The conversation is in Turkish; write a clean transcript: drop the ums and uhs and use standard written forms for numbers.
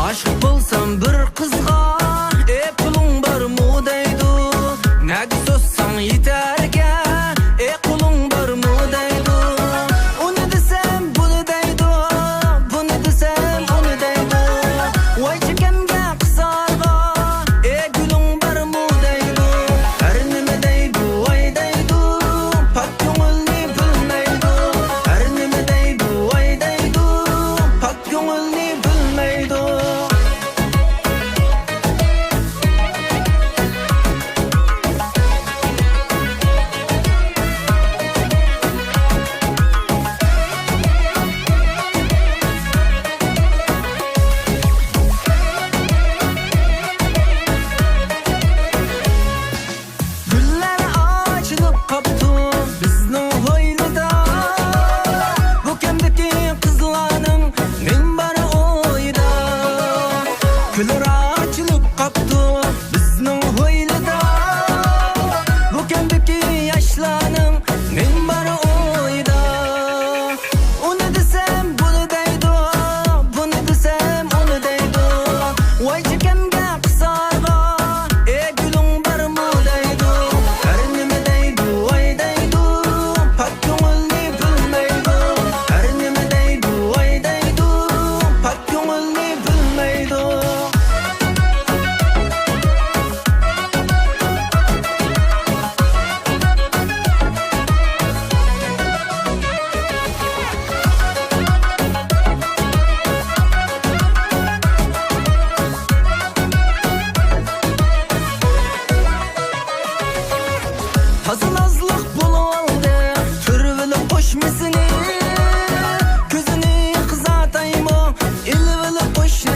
Aşık bolsam bir kızga puling barmı deydi. Näge sözsaň ýeterge puling barmı deydi. Onu desem bunu deydi, bunu desem onu deydi. Vay çekemge kısarga gülüň barmı deydi. Her nime deydi, vay deydi, pak köňülni bilmeydi. Her nime deydi, vay deydi, pak köňülni bilmeydi. Güller açılıp kaptı bizning hoyluda. Bu kemdeki kızlarning men bari oyda. Güller açılıp kaptı bizning hoyluda. Bu kemdeki yaşlarning men bari oyda. Onu desem bunu deydi, bunu desem onu deydi. Vay çekemge kısarga gülüň barmı deydi. Her nime deydi, vay deydi, pak köňülni bilmeydi. Her nime deydi, vay deydi, pak köňülni bilmeydi. Hazılazlık bulundu, türvülü koşmasını. Gözünü kızatayım o, ilvili koşmasını.